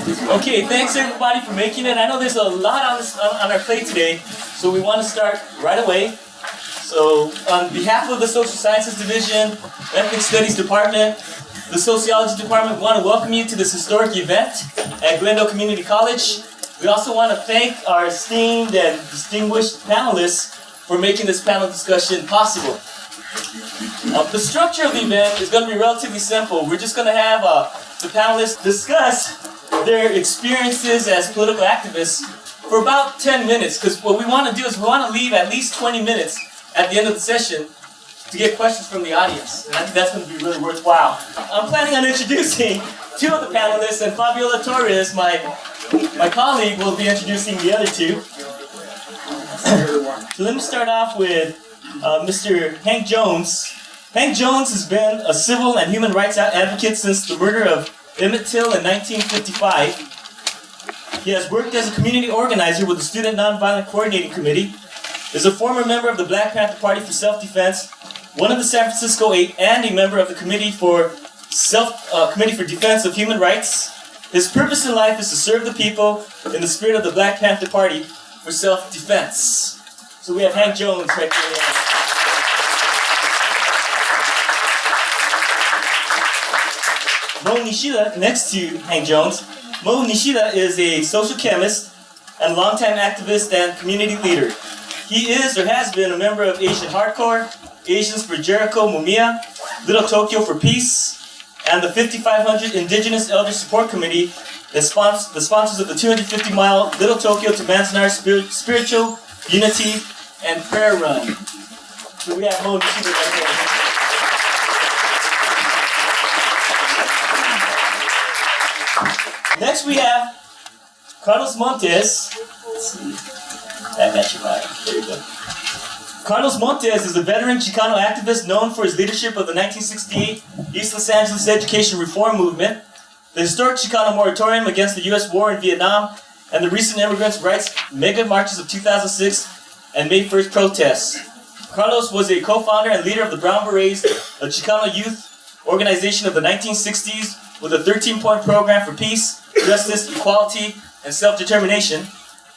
Okay, thanks everybody for making it. I know there's a lot on our plate today, so we want to start right away. So, on behalf of the Social Sciences Division, Ethnic Studies Department, the Sociology Department, we want to welcome you to this historic event at Glendale Community College. We also want to thank our esteemed and distinguished panelists for making this panel discussion possible. The structure of the event is going to be relatively simple. We're just going to have the panelists discuss their experiences as political activists for about 10 minutes, because what we want to do is we want to leave at least 20 minutes at the end of the session to get questions from the audience. And I think that's going to be really worthwhile. I'm planning on introducing two of the panelists, and Fabiola Torres, my colleague, will be introducing the other two. So let me start off with Mr. Hank Jones. Hank Jones has been a civil and human rights advocate since the murder of Emmett Till in 1955. He has worked as a community organizer with the Student Nonviolent Coordinating Committee, is a former member of the Black Panther Party for Self-Defense, one of the San Francisco Eight, and a member of the Committee for Defense of Human Rights. His purpose in life is to serve the people in the spirit of the Black Panther Party for Self-Defense. So we have Hank Jones right there. Mo Nishida, next to Hank Jones. Mo Nishida is a social chemist and longtime activist and community leader. He is or has been a member of Asian Hardcore, Asians for Jericho, Mumia, Little Tokyo for Peace, and the 5500 Indigenous Elder Support Committee, the sponsors of the 250-mile Little Tokyo to Manzanar Spiritual Unity and Prayer Run. So we have Mo Nishida right there. Next we have Carlos Montes. Let's see. That matches right. There you go. Carlos Montes is a veteran Chicano activist known for his leadership of the 1968 East Los Angeles education reform movement, the historic Chicano moratorium against the U.S. war in Vietnam, and the recent immigrants' rights mega marches of 2006 and May 1st protests. Carlos was a co-founder and leader of the Brown Berets, a Chicano youth organization of the 1960s with a 13-point program for peace, justice, equality, and self-determination.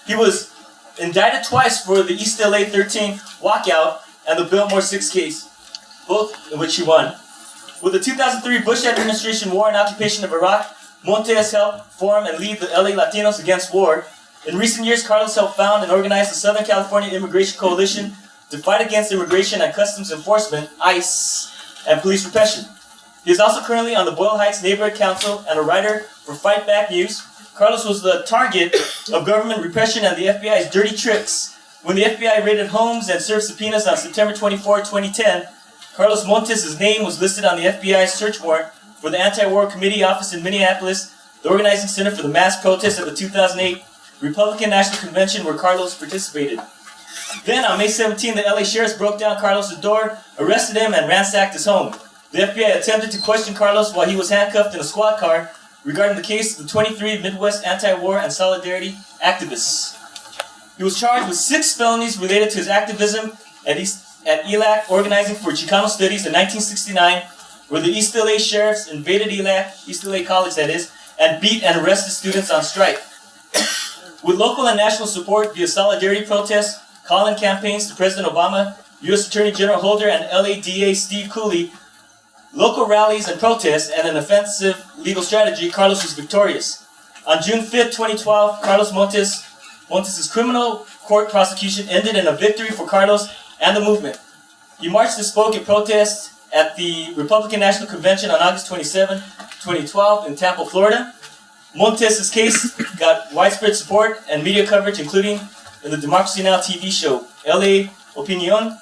He was indicted twice for the East LA 13 walkout and the Biltmore 6 case, both in which he won. With the 2003 Bush administration war and occupation of Iraq, Montes helped form and lead the LA Latinos Against War. In recent years, Carlos helped found and organize the Southern California Immigration Coalition to fight against immigration and customs enforcement, ICE, and police repression. He is also currently on the Boyle Heights Neighborhood Council and a writer for Fight Back News. Carlos was the target of government repression and the FBI's dirty tricks. When the FBI raided homes and served subpoenas on September 24, 2010, Carlos Montes' name was listed on the FBI's search warrant for the Anti-War Committee office in Minneapolis, the organizing center for the mass protest at the 2008 Republican National Convention where Carlos participated. Then, on May 17, the LA sheriffs broke down Carlos' door, arrested him, and ransacked his home. The FBI attempted to question Carlos while he was handcuffed in a squad car regarding the case of the 23 Midwest anti-war and solidarity activists. He was charged with 6 felonies related to his activism at ELAC, organizing for Chicano Studies in 1969, where the East LA sheriffs invaded ELAC, East LA College that is, and beat and arrested students on strike. With local and national support via solidarity protests, call-in campaigns to President Obama, U.S. Attorney General Holder, and LA DA Steve Cooley, local rallies and protests, and an offensive legal strategy, Carlos was victorious. On June 5, 2012, Carlos Montes' criminal court prosecution ended in a victory for Carlos and the movement. He marched and spoke at protests at the Republican National Convention on August 27, 2012 in Tampa, Florida. Montes' case got widespread support and media coverage, including in the Democracy Now! TV show, LA Opinion,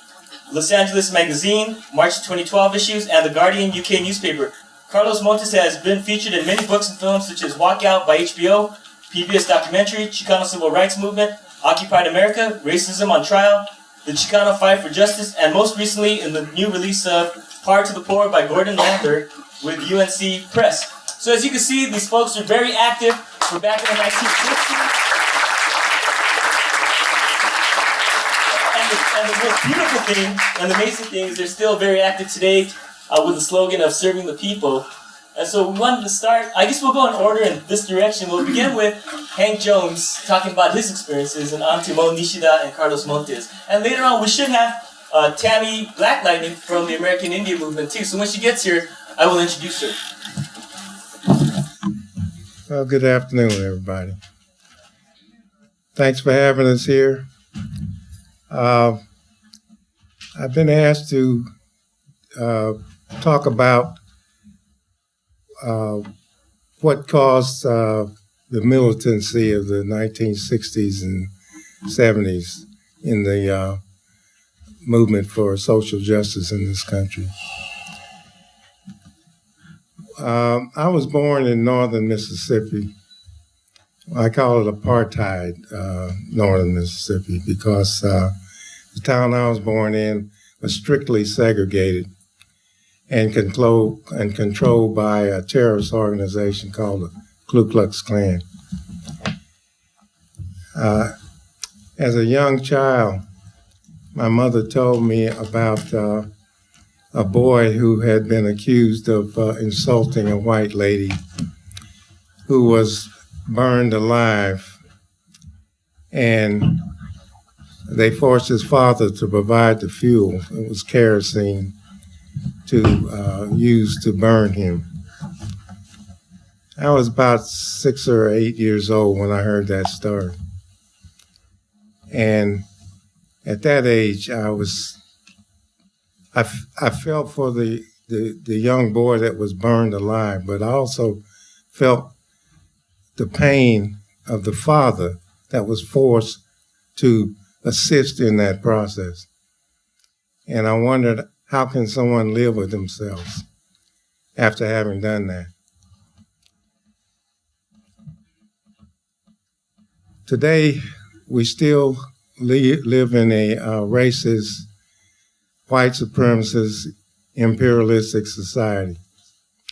Los Angeles Magazine, March 2012 issues, and The Guardian UK newspaper. Carlos Montes has been featured in many books and films such as Walkout by HBO, PBS documentary, Chicano Civil Rights Movement, Occupied America, Racism on Trial, The Chicano Fight for Justice, and most recently in the new release of Power to the Poor by Gordon Lanther with UNC Press. So as you can see, these folks are very active. We're back in the 1960s. And the most beautiful thing and the amazing thing is they're still very active today with the slogan of serving the people. And so we wanted to start, I guess we'll go in order in this direction. We'll begin with Hank Jones talking about his experiences, and on to Nishida and Carlos Montes. And later on, we should have Tammy Black Lightning from the American Indian movement too. So when she gets here, I will introduce her. Well, good afternoon, everybody. Thanks for having us here. I've been asked to talk about what caused the militancy of the 1960s and 70s in the movement for social justice in this country. I was born in northern Mississippi. I call it apartheid, northern Mississippi, because the town I was born in was strictly segregated and controlled by a terrorist organization called the Ku Klux Klan. As a young child, my mother told me about a boy who had been accused of insulting a white lady who was burned alive, and they forced his father to provide the fuel. It was kerosene to use to burn him. I was about 6 or 8 years old when I heard that story. And at that age, I felt for the young boy that was burned alive, but I also felt the pain of the father that was forced to assist in that process. And I wondered, how can someone live with themselves after having done that? Today, we still live in a racist, white supremacist, imperialistic society.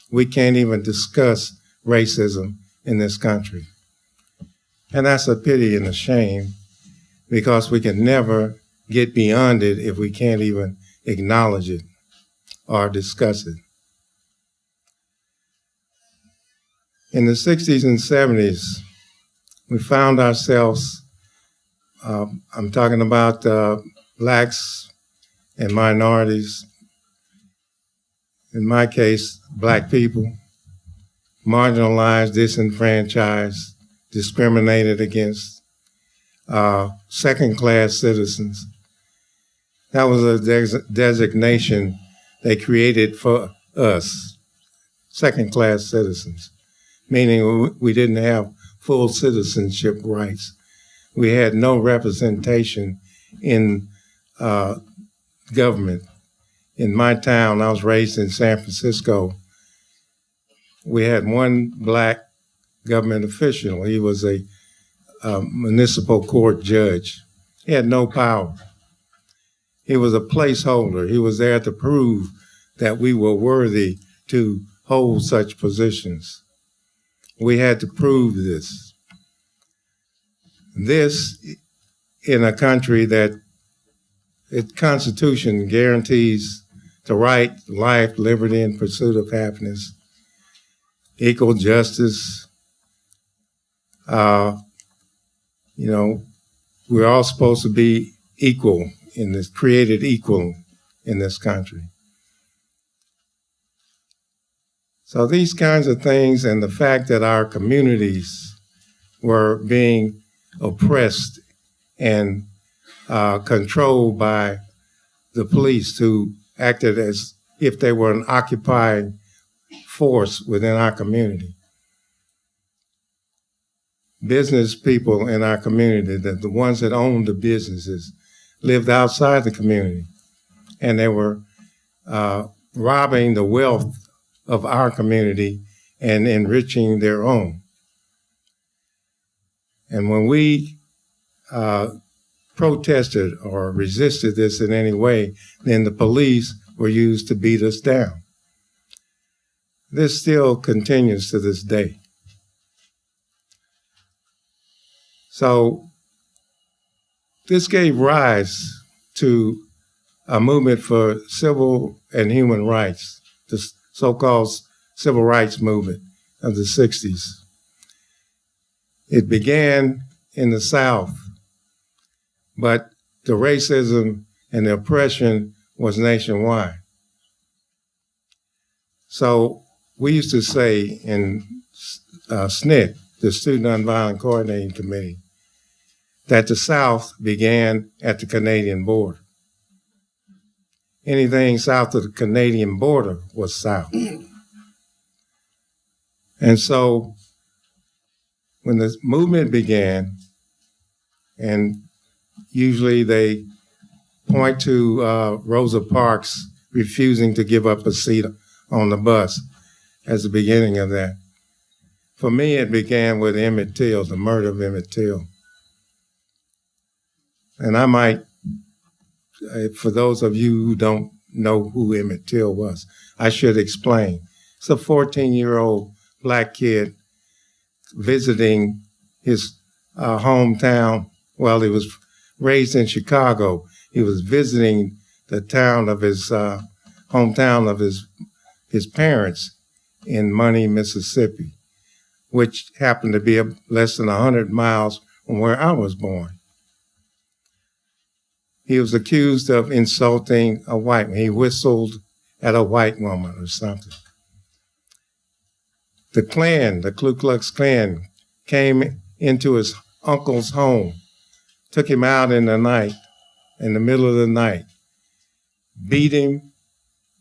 We can't even discuss racism in this country. And that's a pity and a shame, because we can never get beyond it if we can't even acknowledge it or discuss it. In the 60s and 70s, we found ourselves, I'm talking about blacks and minorities, in my case, black people, marginalized, disenfranchised, discriminated against, second-class citizens. That was a designation they created for us, second-class citizens, meaning we didn't have full citizenship rights. We had no representation in government. In my town, I was raised in San Francisco, we had one black government official. He was a municipal court judge. He had no power. He was a placeholder. He was there to prove that we were worthy to hold such positions. We had to prove this. This in a country that its Constitution guarantees the right, life, liberty, and pursuit of happiness, equal justice. We're all supposed to be equal in this, created equal in this country. So these kinds of things, and the fact that our communities were being oppressed and controlled by the police, who acted as if they were an occupying force within our community. Business people in our community, the ones that owned the businesses, lived outside the community, and they were robbing the wealth of our community and enriching their own. And when we protested or resisted this in any way, then the police were used to beat us down. This still continues to this day. So this gave rise to a movement for civil and human rights, the so-called civil rights movement of the 60s. It began in the South, but the racism and the oppression was nationwide. So we used to say in SNCC, the Student Nonviolent Coordinating Committee, that the South began at the Canadian border. Anything south of the Canadian border was South. And so when the movement began, and usually they point to Rosa Parks refusing to give up a seat on the bus as the beginning of that. For me, it began with Emmett Till, the murder of Emmett Till. And I might, for those of you who don't know who Emmett Till was, I should explain. It's a 14-year-old black kid visiting his hometown. Well, he was raised in Chicago. He was visiting the town of his hometown of his parents in Money, Mississippi, which happened to be less than 100 miles from where I was born. He was accused of insulting a white man. He whistled at a white woman or something. The Klan, the Ku Klux Klan, came into his uncle's home, took him out in the night, in the middle of the night, beat him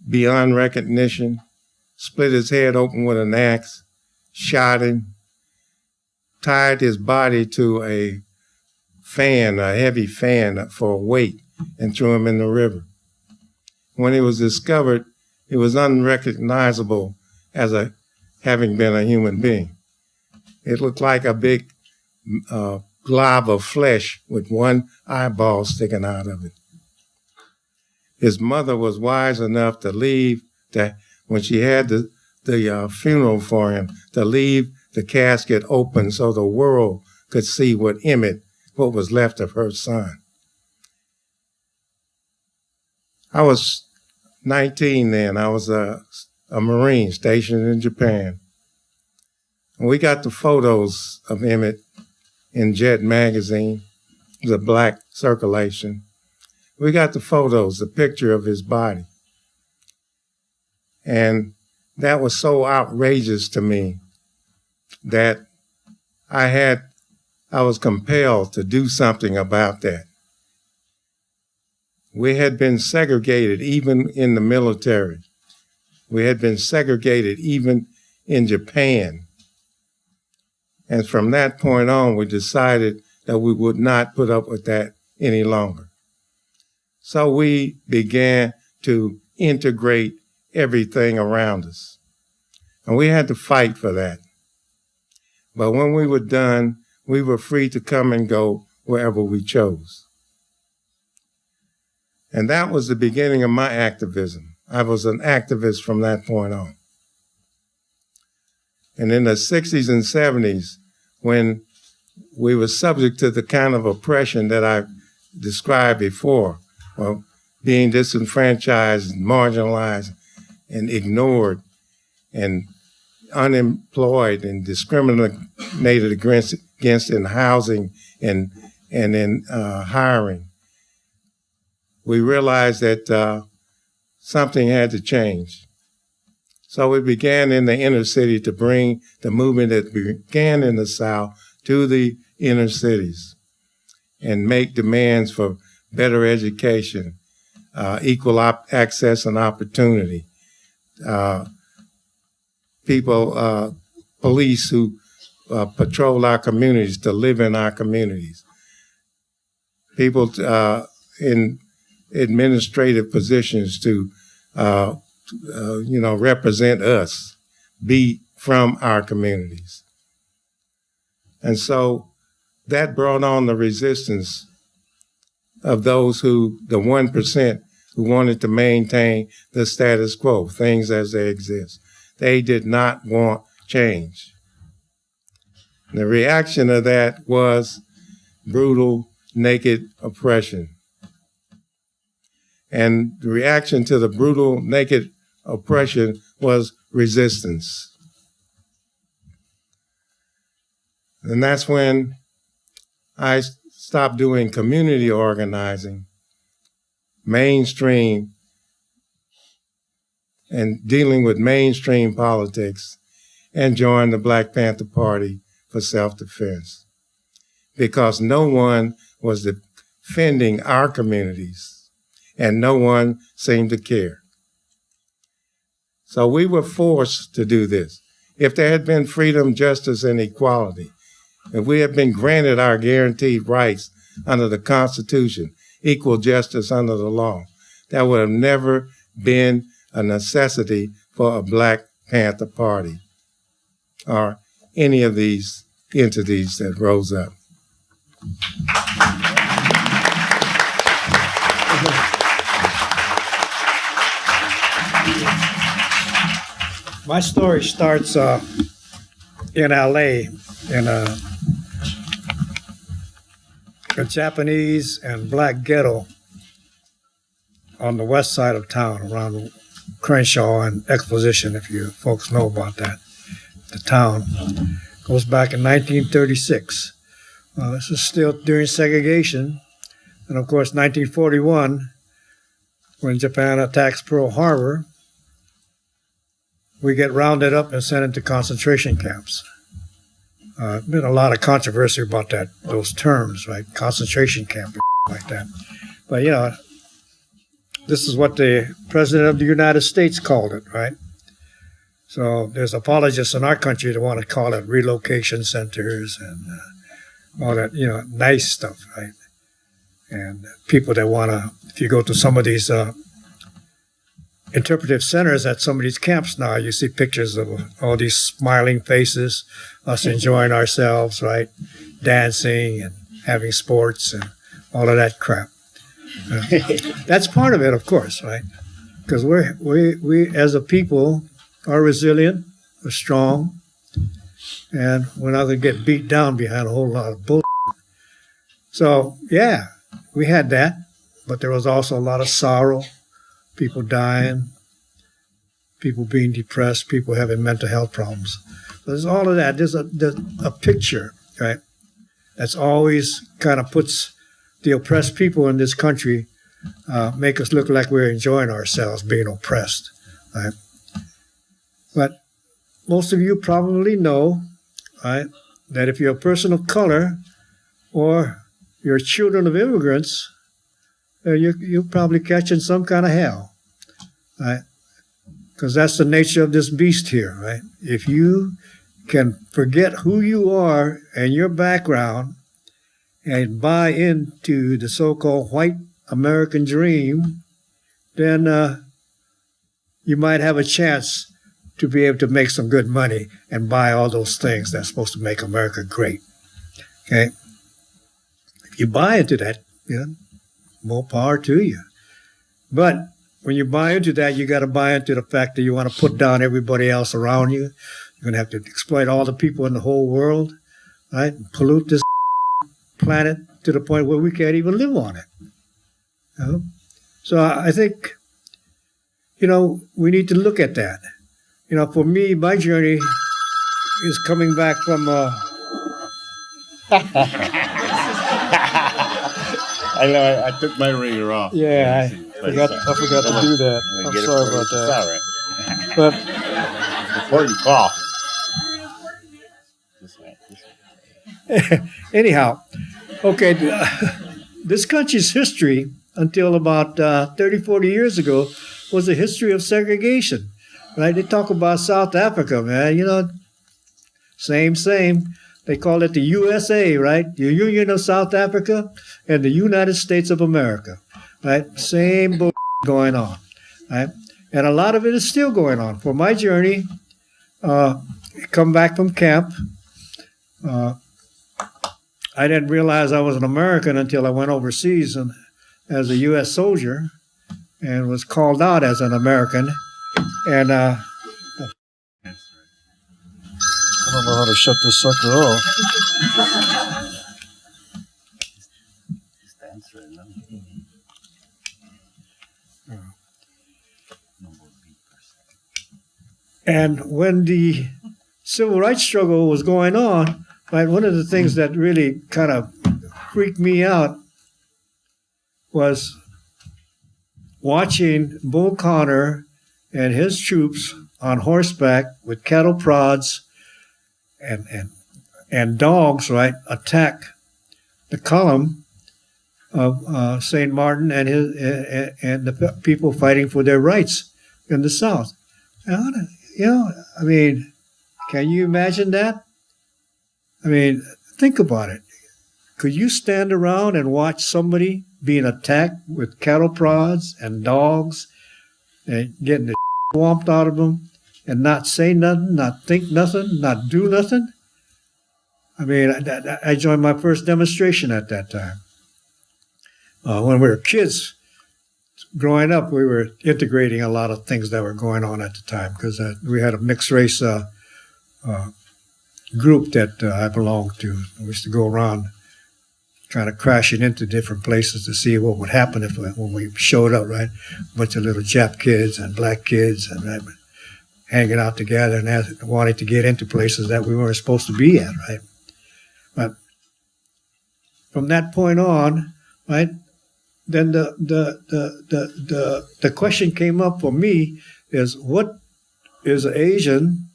beyond recognition, split his head open with an axe, shot him, tied his body to a fan, a heavy fan for a weight, and threw him in the river. When he was discovered, he was unrecognizable as having been a human being. It looked like a big glob of flesh with one eyeball sticking out of it. His mother was wise enough to leave, when she had the funeral for him, to leave the casket open so the world could see what was left of her son. I was 19 then. I was a Marine stationed in Japan. And we got the photos of Emmett in Jet magazine. It was a black circulation. We got the photos, the picture of his body. And that was so outrageous to me that I was compelled to do something about that. We had been segregated even in the military. We had been segregated even in Japan. And from that point on, we decided that we would not put up with that any longer. So we began to integrate everything around us. And we had to fight for that. But when we were done, we were free to come and go wherever we chose. And that was the beginning of my activism. I was an activist from that point on. And in the 60s and 70s, when we were subject to the kind of oppression that I described before, well, being disenfranchised, marginalized, and ignored, and unemployed, and discriminated against in housing and in hiring, we realized that something had to change. So we began in the inner city to bring the movement that began in the South to the inner cities and make demands for better education, equal access and opportunity. Police who patrol our communities, to live in our communities. People in administrative positions to represent us, be from our communities. And so that brought on the resistance of those the 1% who wanted to maintain the status quo, things as they exist. They did not want change. The reaction of that was brutal, naked oppression. And the reaction to the brutal, naked oppression was resistance. And that's when I stopped doing community organizing, mainstream, and dealing with mainstream politics, and joined the Black Panther Party for self-defense. Because no one was defending our communities, and no one seemed to care. So we were forced to do this. If there had been freedom, justice, and equality, if we had been granted our guaranteed rights under the Constitution, equal justice under the law, there would have never been a necessity for a Black Panther Party or any of these entities that rose up. My story starts in LA in a Japanese and Black ghetto on the west side of town around Crenshaw and Exposition, if you folks know about that. The town goes back in 1936. This is still during segregation. And of course, 1941, when Japan attacks Pearl Harbor, we get rounded up and sent into concentration camps. Been a lot of controversy about that, those terms, right? Concentration camp, like that. But, you know, this is what the President of the United States called it, right? So there's apologists in our country that want to call it relocation centers and all that, you know, nice stuff, right? And people that want to, if you go to some of these interpretive centers at some of these camps now, you see pictures of all these smiling faces, us enjoying ourselves, right? Dancing and having sports and all of that crap. That's part of it, of course, right? Because we as a people are resilient, we're strong, and we're not going to get beat down behind a whole lot of bullshit. So, yeah, we had that, but there was also a lot of sorrow, people dying, people being depressed, people having mental health problems. So there's all of that. There's a picture, right, that's always kind of puts the oppressed people in this country, make us look like we're enjoying ourselves being oppressed, right? But most of you probably know, right, that if you're a person of color or you're children of immigrants, you're probably catching some kind of hell, right? Because that's the nature of this beast here, right? If you can forget who you are and your background and buy into the so-called white American dream, then you might have a chance to be able to make some good money and buy all those things that's supposed to make America great, okay? If you buy into that, you know, more power to you. But when you buy into that, you got to buy into the fact that you want to put down everybody else around you. You're going to have to exploit all the people in the whole world, right? And pollute this planet to the point where we can't even live on it. You know? So I think, you know, we need to look at that. You know, for me, my journey is coming back from I know. I took my ringer off. yeah, I forgot to do that. I'm sorry about that. It's all right. But Before you cough. anyhow, okay, this country's history until about 30, 40 years ago was a history of segregation, right? They talk about South Africa, man, you know, same. They call it the USA, right? The Union of South Africa and the United States of America, right? Same bull going on, right? And a lot of it is still going on. For my journey, come back from camp, I didn't realize I was an American until I went overseas and as a U.S. soldier and was called out as an American. And I don't know how to shut this sucker off. And when the civil rights struggle was going on, right, one of the things that really kind of freaked me out was watching Bull Connor and his troops on horseback with cattle prods and dogs, right, attack the column of St. Martin and the people fighting for their rights in the South. And, I mean, can you imagine that? I mean, think about it. Could you stand around and watch somebody being attacked with cattle prods and dogs and getting the whomped out of them and not say nothing, not think nothing, not do nothing? I mean, I joined my first demonstration at that time. When we were kids, growing up, we were integrating a lot of things that were going on at the time because we had a mixed race group that I belonged to. We used to go around kind of crashing into different places to see what would happen when we showed up, right? A bunch of little Jap kids and black kids and right, hanging out together and wanting to get into places that we weren't supposed to be at, right? But from that point on, right, then the question came up for me is, what is an Asian,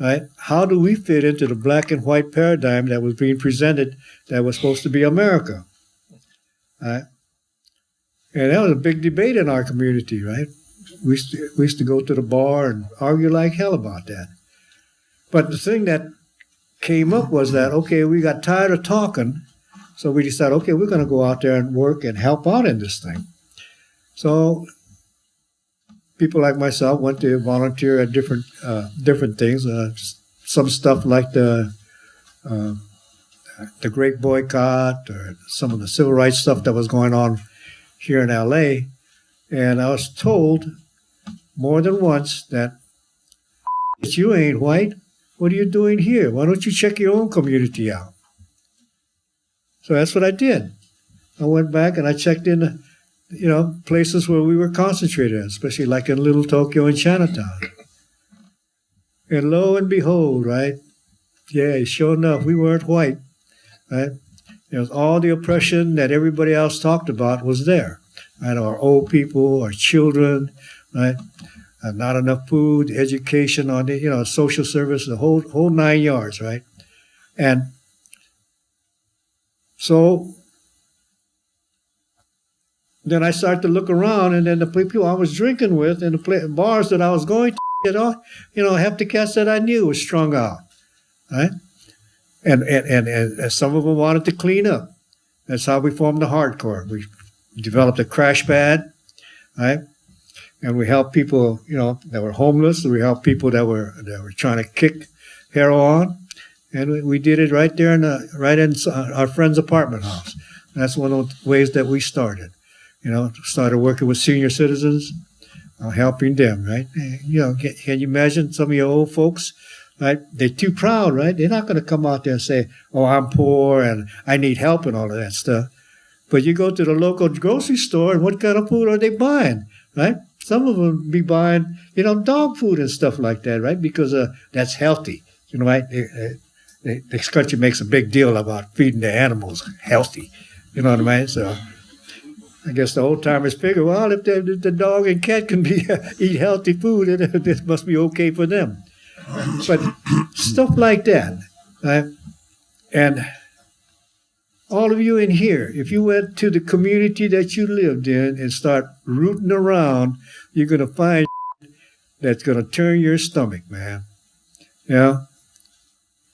right? How do we fit into the black and white paradigm that was being presented that was supposed to be America? Right? And that was a big debate in our community, right? We used to go to the bar and argue like hell about that. But the thing that came up was that, okay, we got tired of talking, so we decided, okay, we're going to go out there and work and help out in this thing. So people like myself went to volunteer at different things. Some stuff like the Great Boycott or some of the civil rights stuff that was going on here in LA. And I was told more than once that you ain't white. What are you doing here? Why don't you check your own community out? So that's what I did. I went back and I checked in, places where we were concentrated, especially like in Little Tokyo and Chinatown. And lo and behold, right? Yeah, sure enough, we weren't white, right? All the oppression that everybody else talked about was there, right? Our old people, our children, right? Not enough food, education on the, social service, the whole 9 yards, right? And so then I started to look around, and then the people I was drinking with and the bars that I was going to, half the cats that I knew was strung out, right? And some of them wanted to clean up. That's how we formed the hardcore. We developed a crash pad, right? And we helped people, that were homeless. We helped people that were trying to kick heroin. And we did it right there in our friend's apartment house. That's one of the ways that we started. Started working with senior citizens, helping them, right? Can you imagine some of your old folks, right? They're too proud, right? They're not going to come out there and say, oh, I'm poor and I need help and all of that stuff. But you go to the local grocery store and what kind of food are they buying, right? Some of them be buying, dog food and stuff like that, right? Because that's healthy, right? This country makes a big deal about feeding their animals healthy, you know what I mean? So I guess the old timers figure, well, if the dog and cat can eat healthy food, this must be okay for them. But stuff like that, right? And all of you in here, if you went to the community that you lived in and start rooting around, you're going to find that's going to turn your stomach, man.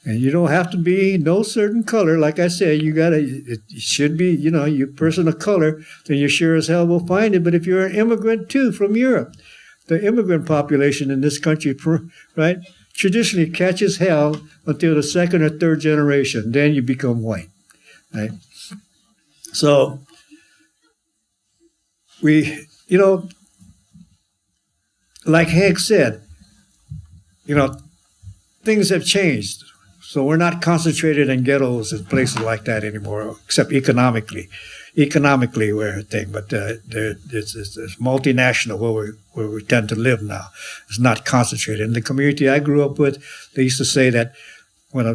And you don't have to be no certain color. Like I said, it should be, you're a person of color, then you sure as hell will find it. But if you're an immigrant too from Europe, the immigrant population in this country, right, traditionally catches hell until the second or third generation. Then you become white, right? So we, like Hank said, things have changed. So we're not concentrated in ghettos and places like that anymore, except economically. economically we're a thing, but it's multinational where we tend to live now. It's not concentrated. In the community I grew up with, they used to say that when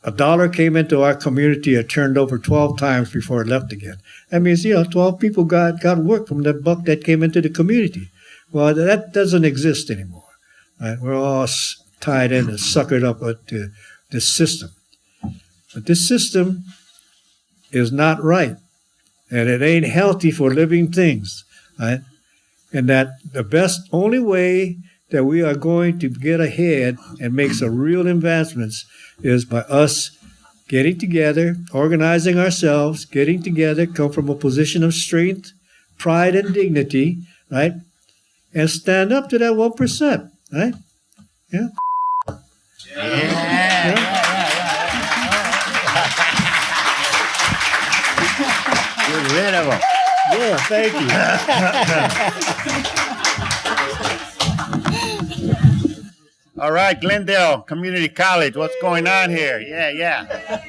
a dollar came into our community, it turned over 12 times before it left again. That means, 12 people got work from that buck that came into the community. Well, that doesn't exist anymore. Right? We're all tied in and suckered up to this system. But this system is not right, and it ain't healthy for living things. Right? And that the only way that we are going to get ahead and make some real advancements is by us getting together, organizing ourselves, getting together, come from a position of strength, pride, and dignity, right? And stand up to that 1%, right? Yeah. Get rid of them. Yeah, thank you. All right, Glendale Community College, what's going on here? Yeah.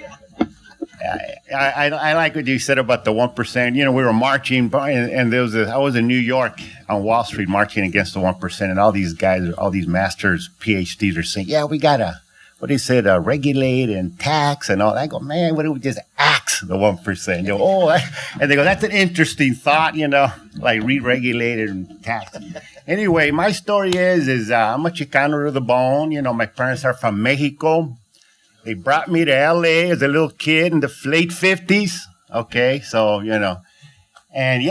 I like what you said about the 1%. We were marching, and I was in New York on Wall Street marching against the 1%, and all these guys, all these masters, PhDs are saying, yeah, we got to, regulate and tax and all. I go, man, what do we just axe the 1%? And they go, that's an interesting thought, like re-regulate and tax. Anyway, my story is I'm a Chicano to the bone. My parents are from Mexico. They brought me to L.A. as a little kid in the late 50s. Okay, so, And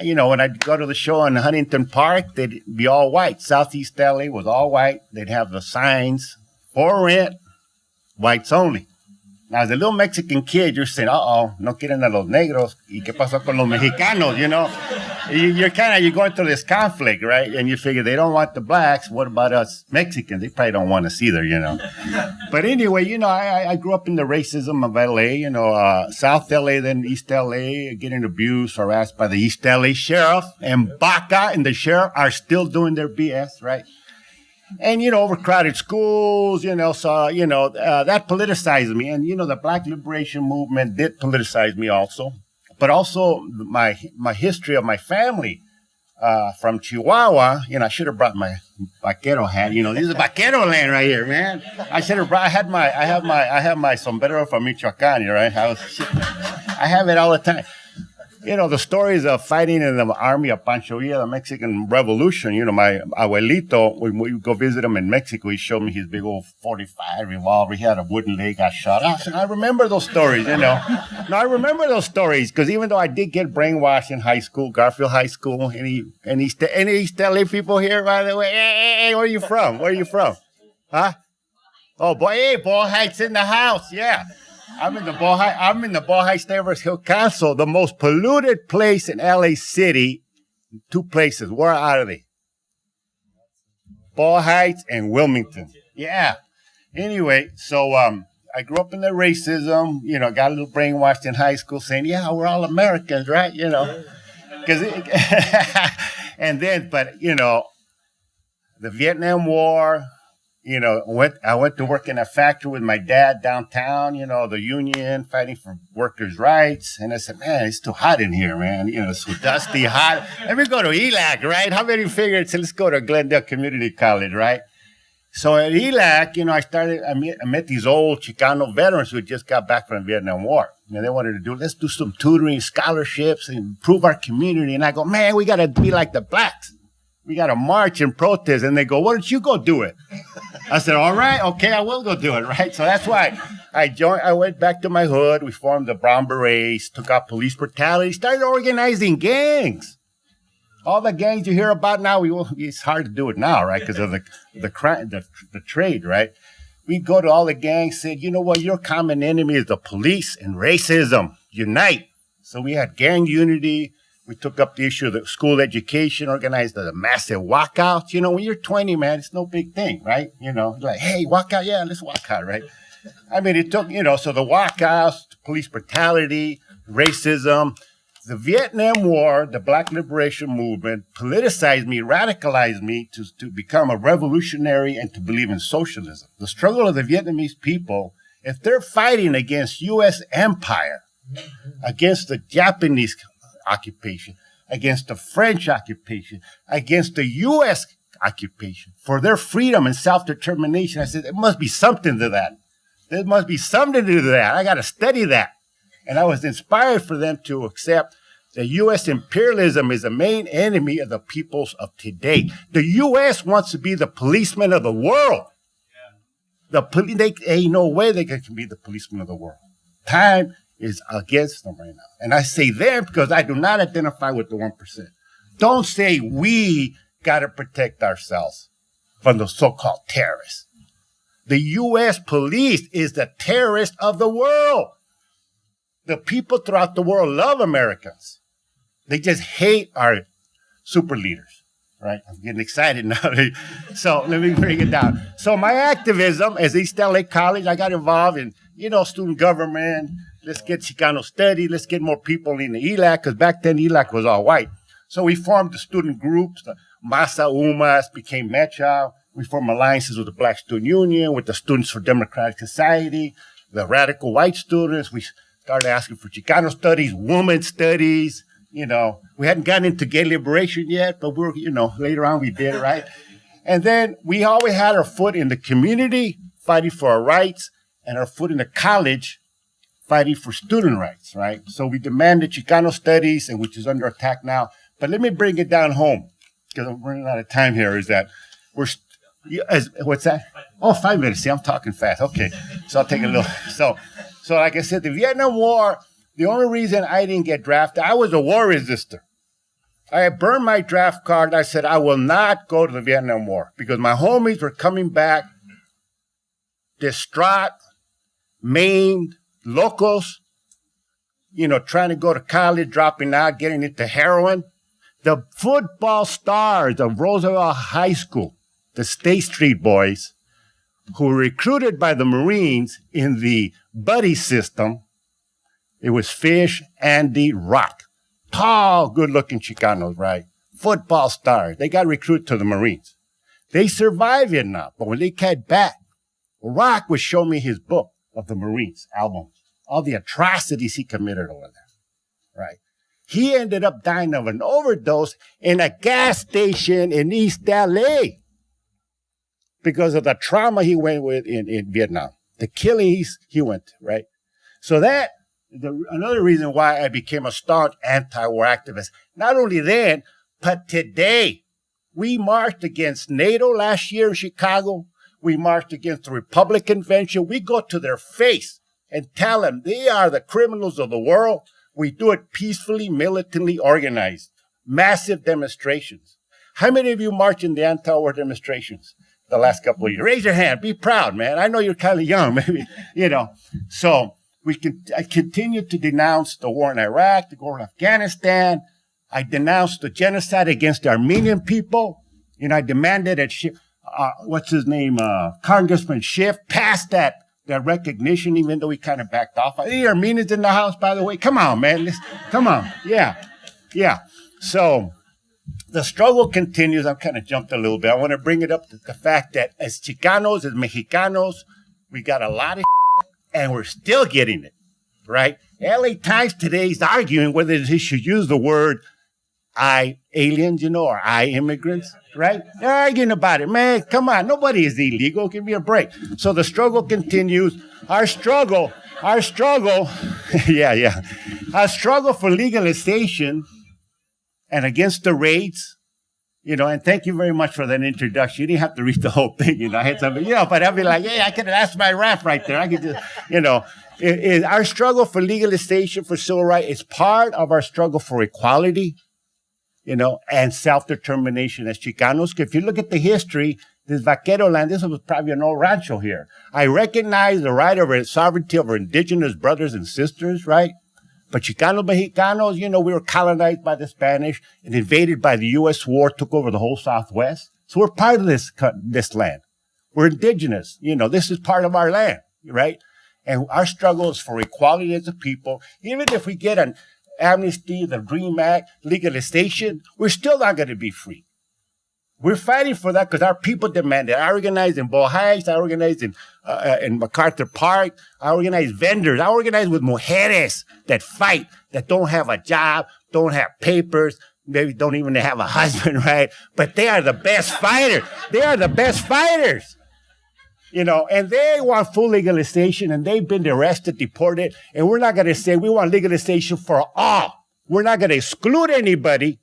when I'd go to the show in Huntington Park, they'd be all white. Southeast L.A. was all white. They'd have the signs, for rent, whites only. Now, as a little Mexican kid, you're saying, no quieren a los negros. ¿Y qué pasó con los mexicanos, You're going through this conflict, right? And you figure they don't want the blacks. What about us Mexicans? They probably don't want us either, But anyway, I grew up in the racism of L.A., South L.A., then East L.A., getting abused, harassed by the East L.A. sheriff. And Baca and the sheriff are still doing their BS, right? And, overcrowded schools, that politicized me. And, the Black Liberation Movement did politicize me also. But also my history of my family from Chihuahua, I should have brought my vaquero hat. This is vaquero land right here, man. I should have brought, I have my sombrero from Michoacan, right? I have it all the time. The stories of fighting in the army of Pancho Villa, the Mexican Revolution, my abuelito, when we go visit him in Mexico, he showed me his big old 45 revolver. He had a wooden leg, got shot. I remember those stories, No, I remember those stories because even though I did get brainwashed in high school, Garfield High School, any East LA people here, by the way? Hey, where are you from? Huh? Oh, boy, hey, Boyle Heights in the house, yeah. I'm in the Boyle Heights Neighborhood Hill Council, the most polluted place in LA City. Two places. Where are they? Boyle Heights and Wilmington. Yeah. Anyway, so I grew up in the racism. Got a little brainwashed in high school, saying, "Yeah, we're all Americans, right?" Because and then, but the Vietnam War. I went to work in a factory with my dad downtown, the union, fighting for workers' rights. And I said, man, it's too hot in here, man. It's so dusty, hot. Let me go to ELAC, right? How many figured, let's go to Glendale Community College, right? So at ELAC, I met these old Chicano veterans who had just got back from the Vietnam War. And they wanted to let's do some tutoring, scholarships, and improve our community. And I go, man, we got to be like the blacks. We got to march and protest. And they go, why don't you go do it? I said, all right, okay, I will go do it, right? So that's why I went back to my hood. We formed the Brown Berets, took out police brutality, started organizing gangs. All the gangs you hear about now, it's hard to do it now, right? Because of the trade, right? We go to all the gangs, said, you know what, your common enemy is the police and racism. Unite. So we had gang unity. We took up the issue of the school education, organized a massive walkout. When you're 20, man, it's no big thing, right? Like, hey, walk out. Yeah, let's walk out, right? I mean, it took, so the walkouts, police brutality, racism, the Vietnam War, the Black Liberation Movement politicized me, radicalized me to become a revolutionary and to believe in socialism. The struggle of the Vietnamese people, if they're fighting against U.S. empire, against the Japanese occupation, against the French occupation, against the U.S. occupation, for their freedom and self-determination. I said, there must be something to that. There must be something to that. I got to study that. And I was inspired for them to accept that U.S. imperialism is the main enemy of the peoples of today. The U.S. wants to be the policeman of the world. They ain't no way they can be the policeman of the world. Time is against them right now. And I say them because I do not identify with the 1%. Don't say we got to protect ourselves from the so-called terrorists. The U.S. police is the terrorist of the world. The people throughout the world love Americans. They just hate our super leaders, right? I'm getting excited now. So let me bring it down. So my activism as East LA College, I got involved in, student government. Let's get Chicano study. Let's get more people in the ELAC, because back then ELAC was all white. So we formed the student groups. The Masa Umas became MeCha. We formed alliances with the Black Student Union, with the Students for Democratic Society, the radical white students. We started asking for Chicano studies, woman studies. We hadn't gotten into gay liberation yet, but later on we did, right? And then we always had our foot in the community, fighting for our rights, and our foot in the college, fighting for student rights, right? So we demanded Chicano studies, and which is under attack now. But let me bring it down home, because I'm running out of time here, is that what's that? Oh, 5 minutes. See, I'm talking fast. Okay. So I'll take a little. So like I said, the Vietnam War, the only reason I didn't get drafted, I was a war resister. I burned my draft card. I said, I will not go to the Vietnam War, because my homies were coming back distraught, maimed, locals, trying to go to college, dropping out, getting into heroin. The football stars of Roosevelt High School, the State Street Boys, who were recruited by the Marines in the buddy system. It was Fish, Andy, Rock. Tall, good-looking Chicanos, right? Football stars. They got recruited to the Marines. They survived Vietnam, but when they came back, Rock would show me his book of the Marines, albums, all the atrocities he committed over there, right? He ended up dying of an overdose in a gas station in East LA because of the trauma he went with in Vietnam, the killings he went to, right? So that is another reason why I became a staunch anti-war activist. Not only then, but today. We marched against NATO last year in Chicago. We marched against the Republican Convention. We go to their face and tell them they are the criminals of the world. We do it peacefully, militantly organized. Massive demonstrations. How many of you marched in the anti-war demonstrations the last couple of years? Raise your hand. Be proud, man. I know you're kind of young, maybe, So I continue to denounce the war in Iraq, the war in Afghanistan. I denounced the genocide against the Armenian people. I demanded that Congressman Schiff pass that recognition, even though he kind of backed off. Any Armenians in the house, by the way? Come on, man. Come on. Yeah. So the struggle continues. I've kind of jumped a little bit. I want to bring it up to the fact that as Chicanos, as Mexicanos, we got a lot of and we're still getting it, right? LA Times today is arguing whether they should use the word I aliens, or I immigrants, right? They're arguing about it, man. Come on, nobody is illegal. Give me a break. So the struggle continues. Our struggle, Our struggle for legalization and against the raids, and thank you very much for that introduction. You didn't have to read the whole thing, I had something, but I'd be like, hey, I could that's my rap right there. I could just, our struggle for legalization for civil rights is part of our struggle for equality, and self-determination as Chicanos. If you look at the history, this vaquero land, this was probably an old rancho here. I recognize the right of our sovereignty of our indigenous brothers and sisters, right? But Chicanos, Mexicanos, we were colonized by the Spanish and invaded by the U.S. war, took over the whole Southwest. So we're part of this land. We're indigenous. This is part of our land, right? And our struggle is for equality as a people. Even if we get an amnesty, the DREAM Act, legalization, we're still not going to be free. We're fighting for that because our people demand it. I organize in Boyle Heights. I organize in MacArthur Park. I organize vendors. I organize with mujeres that fight, that don't have a job, don't have papers, maybe don't even have a husband, right? But they are the best fighters. They are the best fighters. You know, and they want full legalization, and they've been arrested, deported, and we're not going to say we want legalization for all. We're not going to exclude anybody.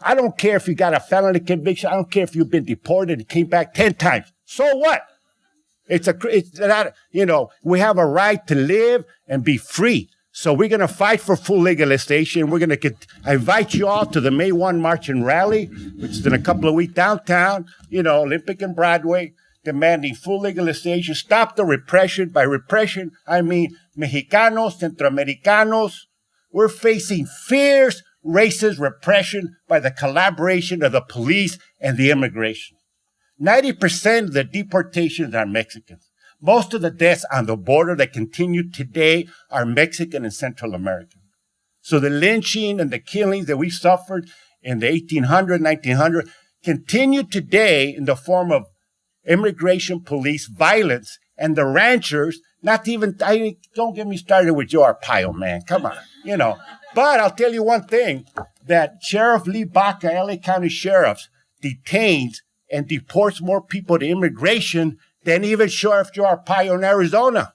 I don't care if you got a felony conviction. I don't care if you've been deported and came back 10 times. So what? It's not, you know, we have a right to live and be free. So we're going to fight for full legalization. We're going to invite you all to the May 1 March and Rally, which is in a couple of weeks downtown, you know, Olympic and Broadway, demanding full legalization. Stop the repression. By repression, I mean Mexicanos, Centroamericanos. We're facing fierce racist repression by the collaboration of the police and the immigration. 90% of the deportations are Mexicans. Most of the deaths on the border that continue today are Mexican and Central American. So the lynching and the killings that we suffered in the 1800, 1900 continue today in the form of immigration police violence, and the ranchers, don't get me started with Joe Arpaio, man. Come on, you know. But I'll tell you one thing, that Sheriff Lee Baca, LA County Sheriff, detains and deports more people to immigration than even Sheriff Joe Arpaio in Arizona.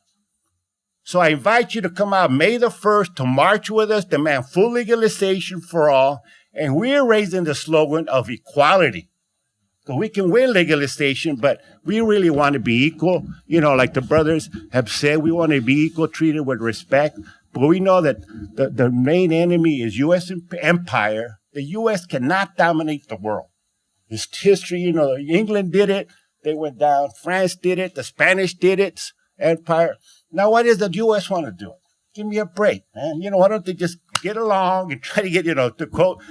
So I invite you to come out May the 1st to march with us, demand full legalization for all, and we're raising the slogan of equality. So we can win legalization, but we really want to be equal. You know, like the brothers have said, we want to be equal, treated with respect. But we know that the main enemy is U.S. empire. The U.S. cannot dominate the world. It's history, you know, England did it. They went down. France did it. The Spanish did it. Empire. Now, what does the U.S. want to do? Give me a break, man. You know, why don't they just get along and try to get, you know, to quote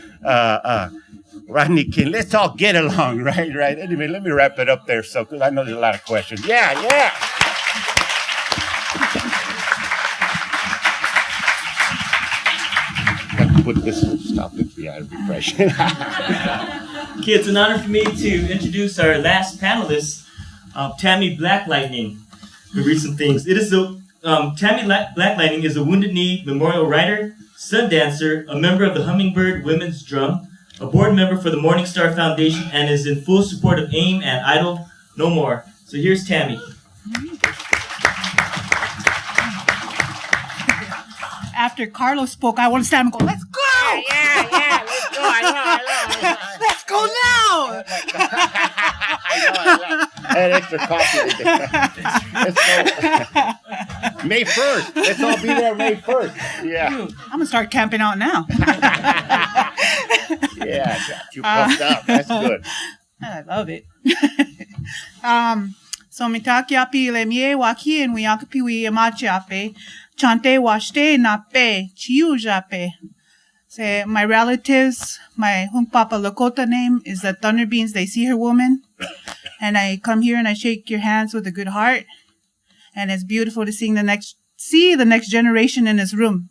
Rodney King, let's all get along, right? Anyway, let me wrap it up there, so, because I know there's a lot of questions. Yeah. Put this topic behind repression. Okay, it's an honor for me to introduce our last panelist, Tammy Black Lightning, to read some things. Tammy Black Lightning is a Wounded Knee Memorial Writer, Sundancer, a member of the Hummingbird Women's Drum, a board member for the Morning Star Foundation, and is in full support of AIM and Idle No More. So here's Tammy. After Carlos spoke, I want to stand and go, let's go! Yeah, let's go. I know. Let's go now! I know. And extra coffee. Let's go. May 1st. Let's all be there May 1st. Yeah. Dude, I'm going to start camping out now. Yeah, got you pumped up. That's good. I love it. So mitakiapi lemie waki and wiakapi wi amachiape. Chante washte nape chiu jape. Say my relatives, my Hunkpapa Lakota name is the Thunder Beans. They see her woman, and I come here and I shake your hands with a good heart, and it's beautiful to see the next generation in this room,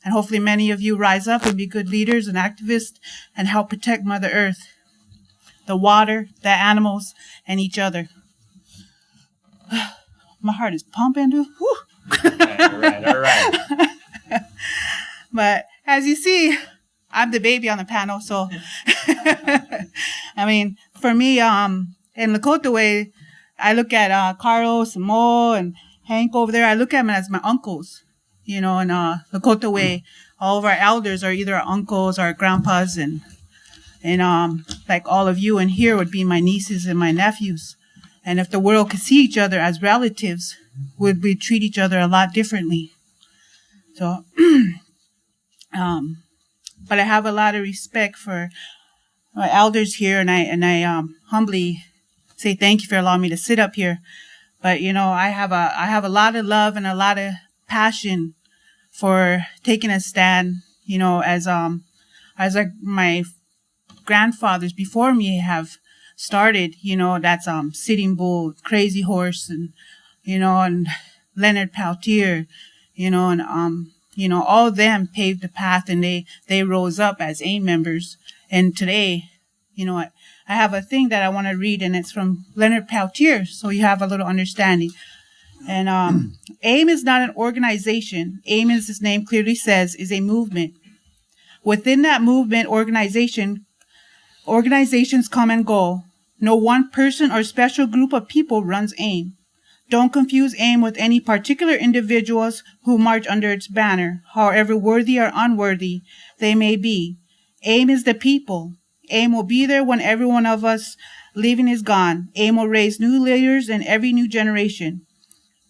and hopefully many of you rise up and be good leaders and activists and help protect Mother Earth, the water, the animals, and each other. My heart is pumping, dude. Whew. All right. But as you see, I'm the baby on the panel, so I mean, for me, in Lakota way, I look at Carlos and Mo and Hank over there. I look at them as my uncles, you know. In Lakota way, all of our elders are either our uncles or our grandpas, and like all of you in here would be my nieces and my nephews. And if the world could see each other as relatives, would we treat each other a lot differently? So, but I have a lot of respect for my elders here, and I humbly say thank you for allowing me to sit up here. But you know, I have a lot of love and a lot of passion for taking a stand. You know, as like my grandfathers before me have started. You know, that's Sitting Bull, Crazy Horse, and you know, and Leonard Peltier, you know, and you know, all of them paved the path, and they rose up as AIM members. And today, you know, I have a thing that I want to read, and it's from Leonard Peltier, so you have a little understanding. And AIM is not an organization. AIM, as its name clearly says, is a movement. Within that movement organization's come and go. No one person or special group of people runs AIM. Don't confuse AIM with any particular individuals who march under its banner, however worthy or unworthy they may be. AIM is the people. AIM will be there when every one of us leaving is gone. AIM will raise new leaders in every new generation.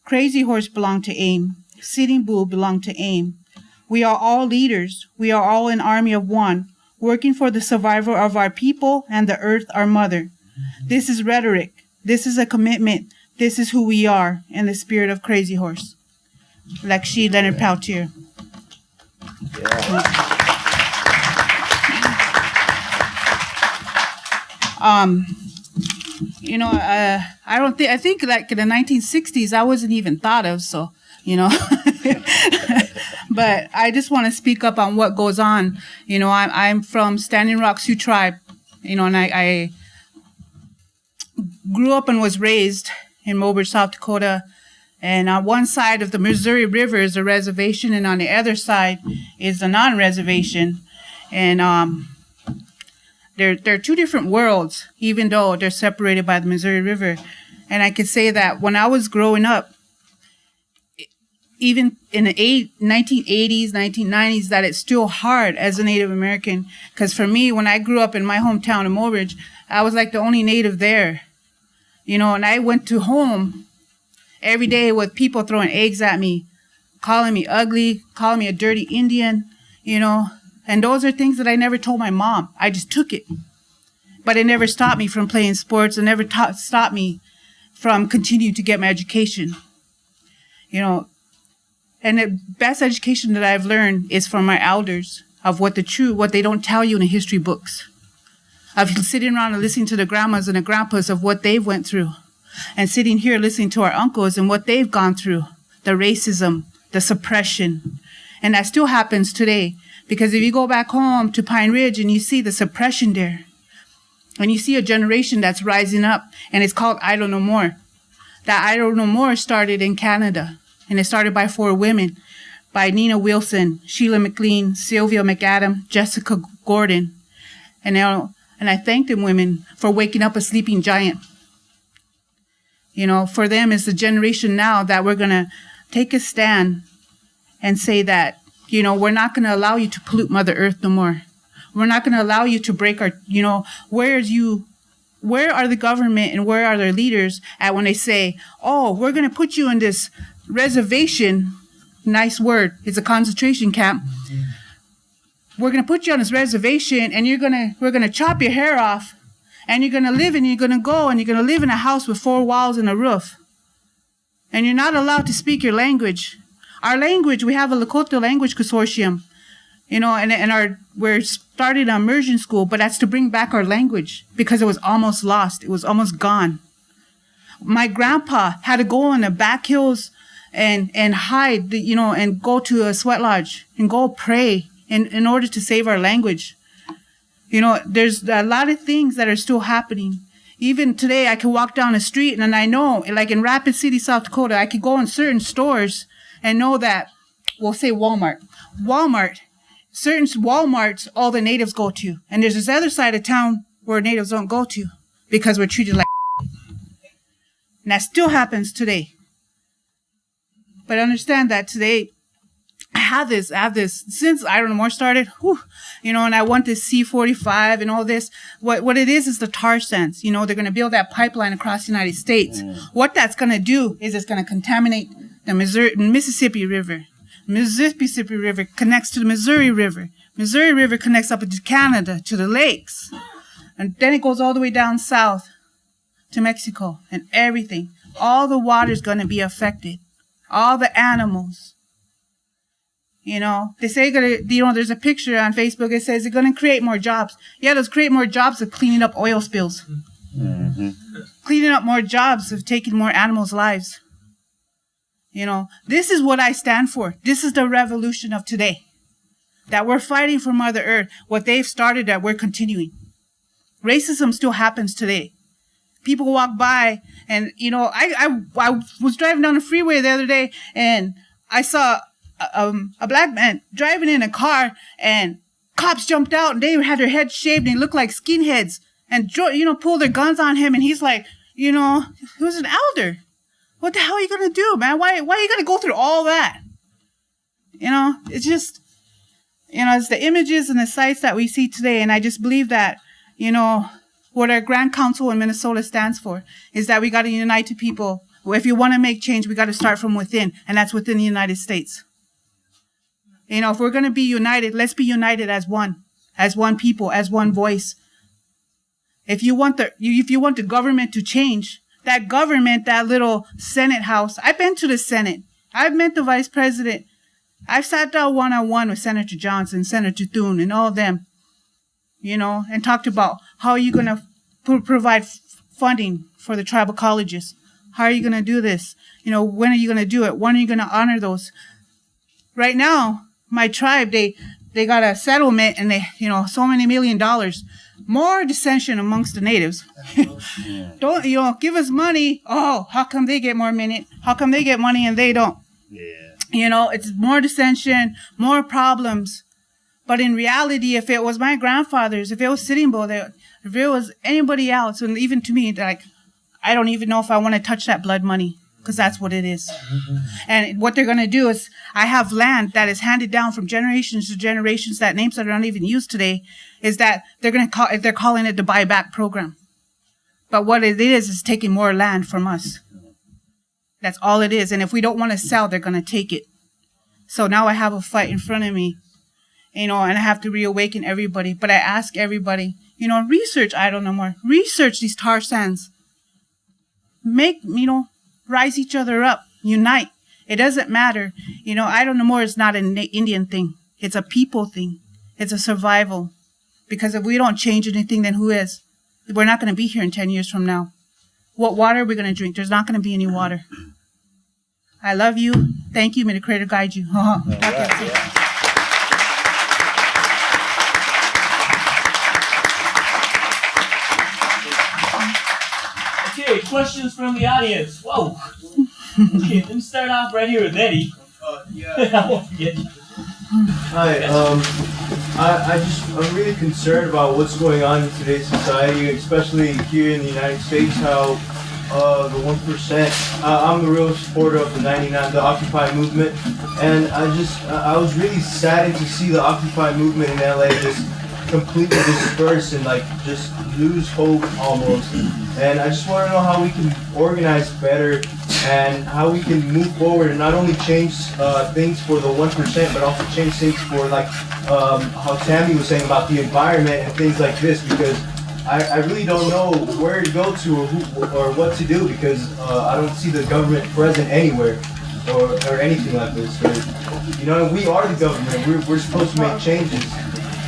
Crazy Horse belonged to AIM. Sitting Bull belonged to AIM. We are all leaders. We are all an army of one, working for the survival of our people and the earth, our mother. This is rhetoric. This is a commitment. This is who we are in the spirit of Crazy Horse. Lakshmi Leonard Peltier. I think like in the 1960s, I wasn't even thought of, so, but I just want to speak up on what goes on. I'm from Standing Rock Sioux Tribe, and I grew up and was raised in Mobridge, South Dakota. And on one side of the Missouri River is a reservation, and on the other side is a non-reservation. And they're two different worlds, even though they're separated by the Missouri River. And I could say that when I was growing up, even in the 1980s, 1990s, that it's still hard as a Native American. Because for me, when I grew up in my hometown of Mobridge, I was like the only Native there. And I went to home every day with people throwing eggs at me, calling me ugly, calling me a dirty Indian, And those are things that I never told my mom. I just took it. But it never stopped me from playing sports. It never stopped me from continuing to get my education. And the best education that I've learned is from my elders of what they don't tell you in the history books. Of sitting around and listening to the grandmas and the grandpas of what they've went through. And sitting here listening to our uncles and what they've gone through. The racism, the suppression. And that still happens today. Because if you go back home to Pine Ridge and you see the suppression there, and you see a generation that's rising up, and it's called I Don't Know More. That I Don't Know More started in Canada, and it started by 4 women, by Nina Wilson, Sheila McLean, Sylvia McAdam, Jessica Gordon. And I thank them women for waking up a sleeping giant. For them it's the generation now that we're going to take a stand and say that, we're not going to allow you to pollute Mother Earth no more. We're not going to allow you to break our, where are the government and where are their leaders at when they say, oh, we're going to put you in this reservation. Nice word. It's a concentration camp. We're going to put you on this reservation and we're going to chop your hair off and you're going to live and you're going to go and you're going to live in a house with 4 walls and a roof. And you're not allowed to speak your language. Our language, we have a Lakota language consortium, and we're starting an immersion school, but that's to bring back our language because it was almost lost. It was almost gone. My grandpa had to go in the back hills and hide, and go to a sweat lodge and go pray in order to save our language. There's a lot of things that are still happening. Even today, I can walk down the street and I know, like in Rapid City, South Dakota, I could go in certain stores and know that, we'll say Walmart, certain Walmarts, all the natives go to. And there's this other side of town where natives don't go to because we're treated like and that still happens today. But understand that today, I have this, since I Don't Know More started, and I want this C-45 and all this. What it is the tar sands. They're going to build that pipeline across the United States. What that's going to do is it's going to contaminate the Mississippi River. Mississippi River connects to the Missouri River. Missouri River connects up to Canada, to the lakes. And then it goes all the way down south to Mexico and everything. All the water's going to be affected. All the animals. They say, there's a picture on Facebook. It says they're going to create more jobs. Yeah, let's create more jobs of cleaning up oil spills. Mm-hmm. Cleaning up more jobs of taking more animals' lives. This is what I stand for. This is the revolution of today. That we're fighting for Mother Earth. What they've started, that we're continuing. Racism still happens today. People walk by, and I was driving down the freeway the other day, and I saw a black man driving in a car, and cops jumped out, and they had their heads shaved, and they looked like skinheads, and pulled their guns on him, and he's like, he was an elder. What the hell are you gonna do, man? Why are you gonna go through all that? It's just, it's the images and the sights that we see today, and I just believe that, what our Grand Council in Minnesota stands for is that we got to unite the people. If you want to make change, we got to start from within, and that's within the United States. If we're going to be united, let's be united as one people, as one voice. If you want the government to change, that government, that little Senate house, I've been to the Senate. I've met the vice president. I've sat down one-on-one with Senator Johnson, Senator Thune, and all of them, and talked about how are you going to provide funding for the tribal colleges? How are you going to do this? When are you going to do it? When are you going to honor those? Right now, my tribe, they got a settlement, and they, so many $1 million. More dissension amongst the natives. Don't, give us money. Oh, how come they get more money? How come they get money and they don't? Yeah. It's more dissension, more problems. But in reality, if it was my grandfathers, if it was Sitting Bull, if it was anybody else, and even to me, I don't even know if I want to touch that blood money, because that's what it is. Mm-hmm. And what they're going to do is, I have land that is handed down from generations to generations, that names that are not even used today, is that they're calling it the buyback program. But what it is taking more land from us. That's all it is. And if we don't want to sell, they're going to take it. So now I have a fight in front of me. And I have to reawaken everybody. But I ask everybody, research Idle No More. Research these tar sands. Make, rise each other up. Unite. It doesn't matter. Idle No More is not an Indian thing. It's a people thing. It's a survival. Because if we don't change anything, then who is? We're not going to be here in 10 years from now. What water are we going to drink? There's not going to be any water. I love you. Thank you. May the Creator guide you. Okay, questions from the audience. Whoa. Okay, let me start off right here with Eddie. I won't forget you. Hi, I'm really concerned about what's going on in today's society, especially here in the United States, how the 1%, I'm a real supporter of the 99, the Occupy movement, and I was really saddened to see the Occupy movement in LA just completely disperse and just lose hope almost. And I just want to know how we can organize better and how we can move forward and not only change things for the 1%, but also change things for how Tammy was saying about the environment and things like this, because I really don't know where to go to or who or what to do, because I don't see the government present anywhere or anything like this. We are the government. We're supposed to make changes.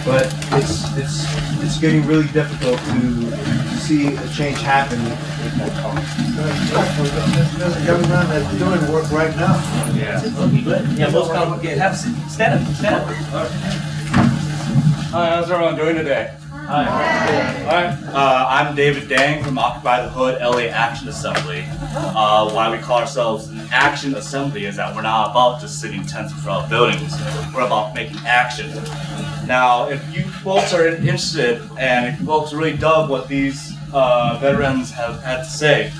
But it's getting really difficult to see a change happen. There's a young man that's doing work right now. Yeah. Yeah, most complicated. Have a seat. Stand up. Hi, how's everyone doing today? Hi. Alright, I'm David Dang from Occupy the Hood LA Action Assembly. Why we call ourselves an action assembly is that we're not about just sitting tents in front of buildings. We're about making action. Now, if you folks are interested and if you folks really dug what these veterans have had to say,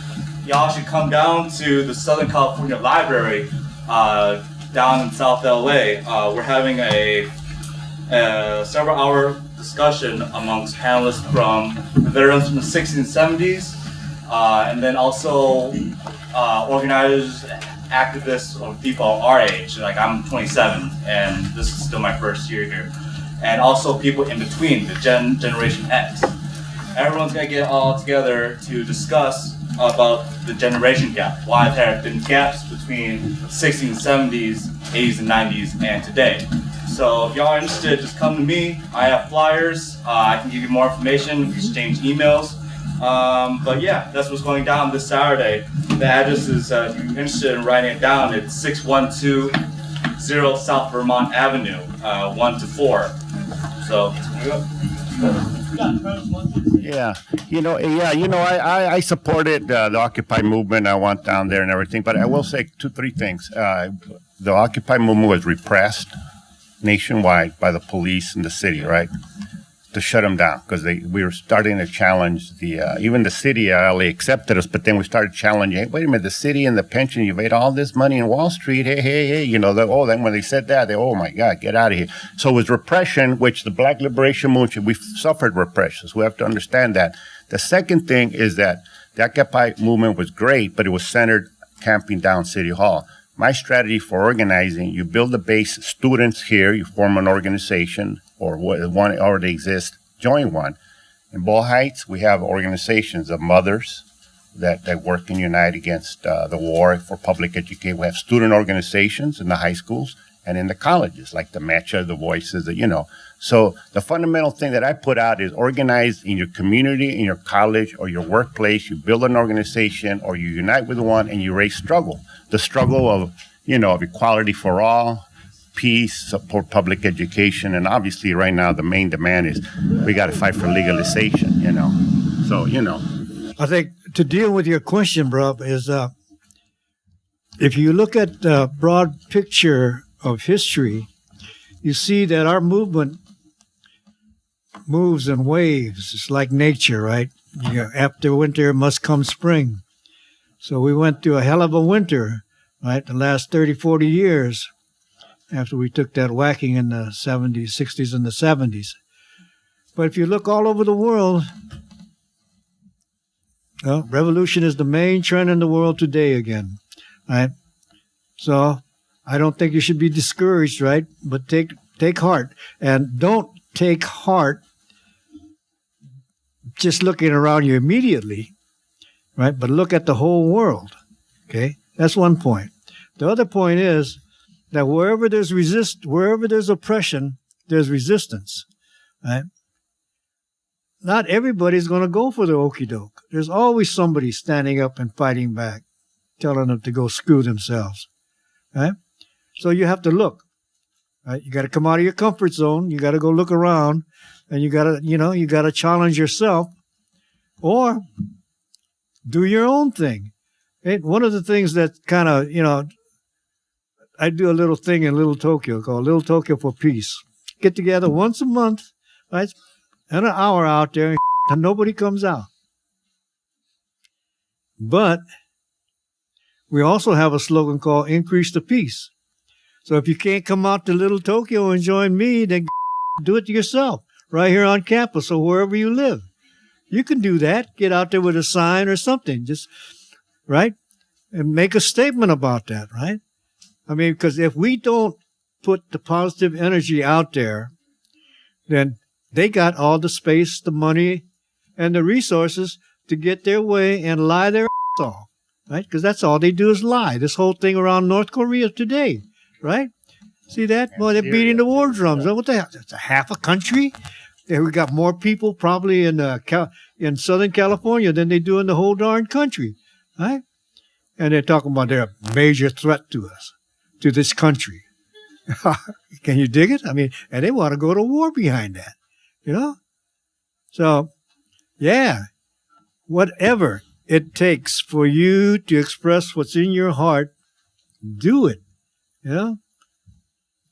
y'all should come down to the Southern California Library down in South LA. We're having a several-hour discussion amongst panelists from the veterans from the 60s and 70s, and then also organizers, activists, or people our age. I'm 27, and this is still my first year here. And also people in between, the Generation X. Everyone's gonna get all together to discuss about the generation gap, why there have been gaps between 60s and 70s, 80s and 90s, and today. So if y'all are interested, just come to me. I have flyers. I can give you more information, exchange emails. But yeah, that's what's going down this Saturday. The address is, if you're interested in writing it down, it's 6120 South Vermont Avenue, 1 to 4. So, We got Carlos Montes. Yeah, I supported the Occupy movement. I went down there and everything, but I will say 2-3 things. The Occupy movement was repressed nationwide by the police in the city, right? To shut them down because we were starting to challenge even the city of LA accepted us, but then we started challenging. Hey, wait a minute, the city and the pension, you made all this money in Wall Street. Hey, then when they said that, oh my God, get out of here. So it was repression, which the Black Liberation Movement, we suffered repression. So we have to understand that. The second thing is that the Occupy movement was great, but it was centered camping down City Hall. My strategy for organizing, you build a base, students here, you form an organization, or one already exists, join one. In Boyle Heights, we have organizations of mothers that work and unite against the war for public education. We have student organizations in the high schools and in the colleges, like the MeCha, the Voices, So the fundamental thing that I put out is organize in your community, in your college, or your workplace. You build an organization, or you unite with one, and you raise struggle. The struggle of equality for all, peace, support public education, and obviously right now the main demand is we got to fight for legalization, So, I think to deal with your question, bro, is if you look at the broad picture of history, you see that our movement moves in waves. It's like nature, right? After winter must come spring. So we went through a hell of a winter, right, the last 30, 40 years after we took that whacking in the 70s, 60s, and the 70s. But if you look all over the world, revolution is the main trend in the world today again, right? So I don't think you should be discouraged, right? But take heart. And don't take heart just looking around you immediately, right? But look at the whole world, okay? That's one point. The other point is that wherever there's oppression, there's resistance, right? Not everybody's going to go for the okie doke. There's always somebody standing up and fighting back, telling them to go screw themselves, right? So you have to look, right? You got to come out of your comfort zone. You got to go look around, and you got to challenge yourself, or do your own thing. One of the things that kind of, I do a little thing in Little Tokyo called Little Tokyo for Peace. Get together once a month, right? And an hour out there, and nobody comes out. But we also have a slogan called Increase the Peace. So if you can't come out to Little Tokyo and join me, then do it yourself right here on campus or wherever you live. You can do that. Get out there with a sign or something, just, right? And make a statement about that, right? I mean, because if we don't put the positive energy out there, then they got all the space, the money, and the resources to get their way and lie their ass off, right? Because that's all they do is lie. This whole thing around North Korea today, right? See that? Well, they're beating the war drums. What the hell? It's a half a country. We got more people probably in Southern California than they do in the whole darn country, right? And they're talking about they're a major threat to us, to this country. Can you dig it? I mean, and they want to go to war behind that, So, yeah, whatever it takes for you to express what's in your heart, do it,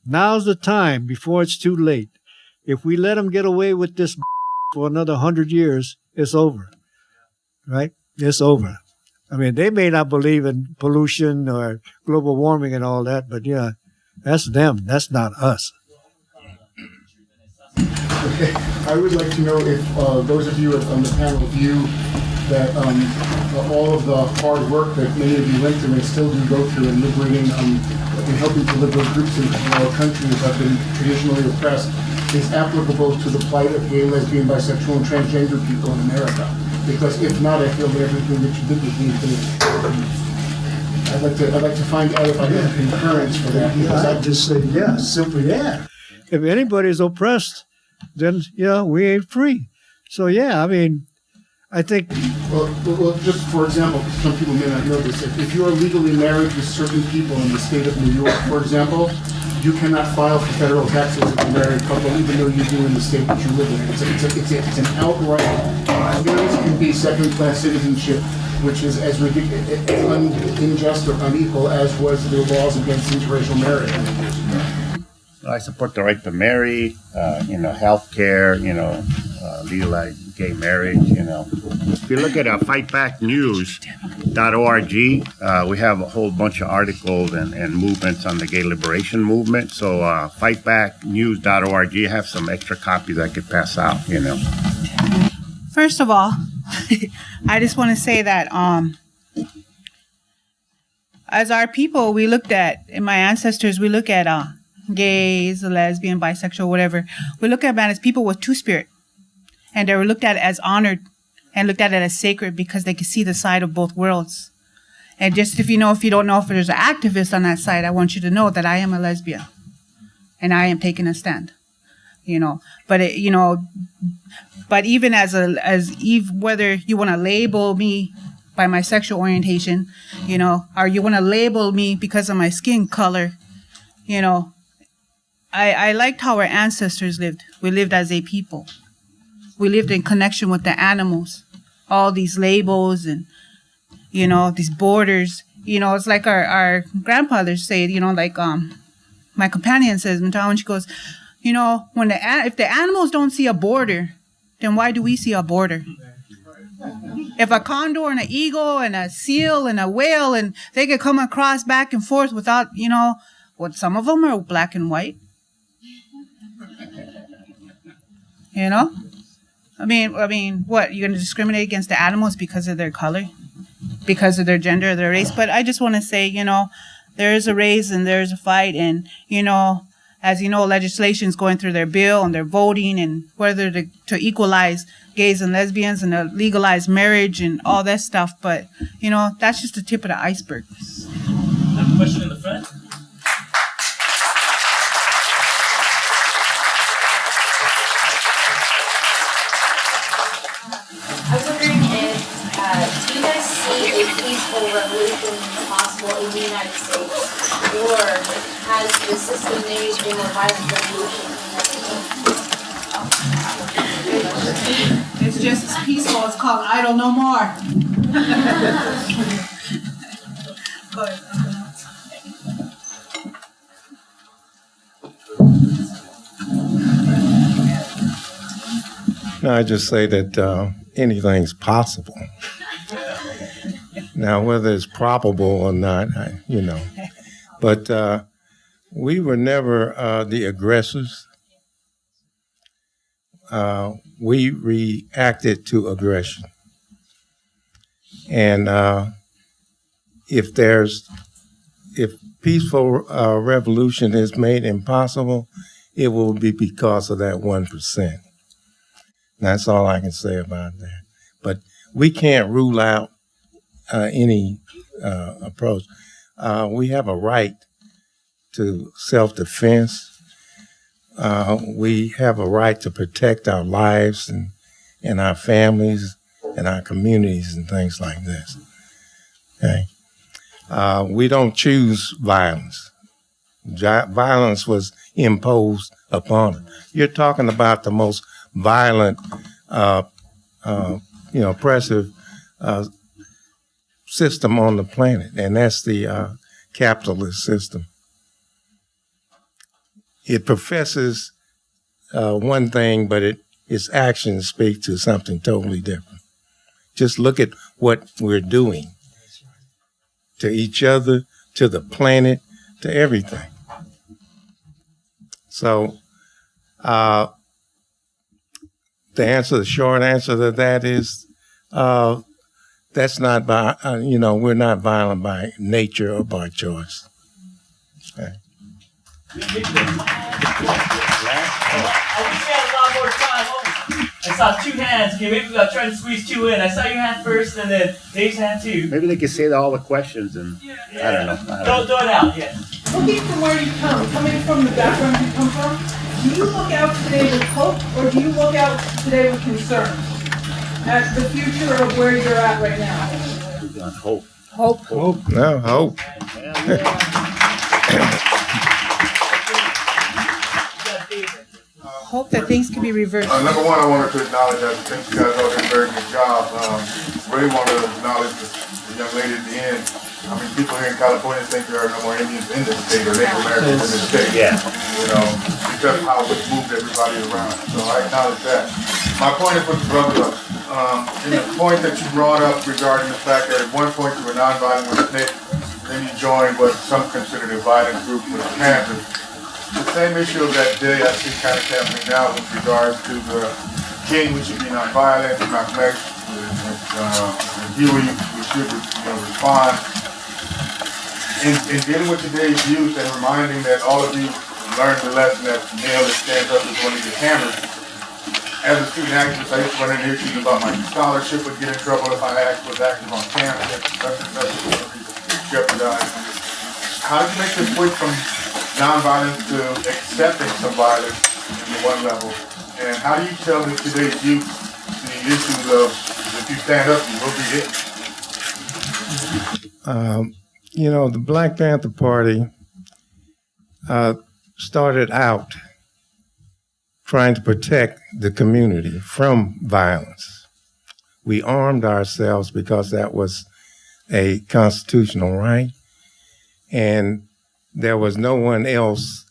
Now's the time before it's too late. If we let them get away with this for another 100 years, it's over, right? It's over. I mean, they may not believe in pollution or global warming and all that, but yeah, that's them. That's not us. Okay. I would like to know if those of you on the panel view that all of the hard work that many of you went through and still do go through in liberating and helping to liberate groups in our country that have been traditionally oppressed is applicable to the plight of gay, lesbian, bisexual, and transgender people in America. Because if not, I feel that everything that you did was being I'd like to find out if I get concurrence for that. I'd just say, yeah, simply, yeah. If anybody's oppressed, then, we ain't free. So, yeah, I mean, I think... Well, just for example, some people may not know this, if you are legally married to certain people in the state of New York, for example, you cannot file for federal taxes if you're a married couple, even though you do in the state that you live in. It's an outright, marriage can be second-class citizenship, which is as ridiculous, unjust or unequal as was the laws against interracial marriage. I support the right to marry, health care, legalize gay marriage, If you look at fightbacknews.org, we have a whole bunch of articles and movements on the gay liberation movement. So fightbacknews.org, you have some extra copies I could pass out, First of all, I just want to say that as our people, we looked at, in my ancestors, we look at gays, lesbian, bisexual, whatever. We look at man as people with two-spirit. And they were looked at as honored and looked at it as sacred because they could see the side of both worlds. And just if you don't know if there's an activist on that side, I want you to know that I am a lesbian. And I am taking a stand. But but even as whether you want to label me by my sexual orientation, or you want to label me because of my skin color, I liked how our ancestors lived. We lived as a people. We lived in connection with the animals. All these labels and, these borders. It's like our grandfathers say, my companion says, when she goes, if the animals don't see a border, then why do we see a border? If a condor and an eagle and a seal and a whale, and they could come across back and forth without, some of them are black and white. I mean, what? You're going to discriminate against the animals because of their color, because of their gender, or their race? But I just want to say, there is a race and there is a fight, and as legislation is going through their bill and they're voting and whether to equalize gays and lesbians and to legalize marriage and all that stuff. But that's just the tip of the iceberg. I have a question in the front. I was wondering if, do you guys see a peaceful revolution possible in the United States? Or has the system made a more violent revolution? It's just as peaceful. It's called Idle No More. No, I just say that anything's possible. Now, whether it's probable or not, but we were never the aggressors. We reacted to aggression. And if peaceful revolution is made impossible, it will be because of that 1%. That's all I can say about that. But we can't rule out any approach. We have a right to self-defense. We have a right to protect our lives and our families and our communities and things like this. Okay? We don't choose violence. Violence was imposed upon us. You're talking about the most violent, oppressive system on the planet, and that's the capitalist system. It professes one thing, but its actions speak to something totally different. Just look at what we're doing to each other, to the planet, to everything. So, the short answer to that is, that's not by, we're not violent by nature or by choice. Okay. I wish we had a lot more time. I saw 2 hands. Okay, maybe I'll try to squeeze 2 in. I saw your hand first, and then Dave's hand too. Maybe they could say all the questions, and I don't know. Throw it out, yeah. Looking from where you come, coming from the background you come from, do you look out today with hope, or do you look out today with concern at the future of where you're at right now? Hope. Hope. No, hope. hope that things can be reversed. Number one, I wanted to acknowledge that I think you guys all did a very good job. Really want to acknowledge the young lady at the end. I mean, people here in California think there are no more Indians in this state or Native Americans in this state. Yeah. You know, because of how it moved everybody around. So I acknowledge that. My point is with the brother, in the point that you brought up regarding the fact that at one point you were nonviolent with Nick, then you joined what some considered a violent group with the Panther. The same issue of that day I see kind of happening now with regards to the King, we should be nonviolent, Malcolm X, and Huey, we should respond. In dealing with today's youth and reminding that all of you learned the lesson that nail that stands up is going to get hammered. As a student activist, I used to run into issues about my scholarship would get in trouble if I was active on campus, jeopardized. How did you make the switch from nonviolence to accepting some violence in the one level? And how do you tell today's youth the issues of if you stand up, you will be hit? You know, the Black Panther Party started out trying to protect the community from violence. We armed ourselves because that was a constitutional right, and there was no one else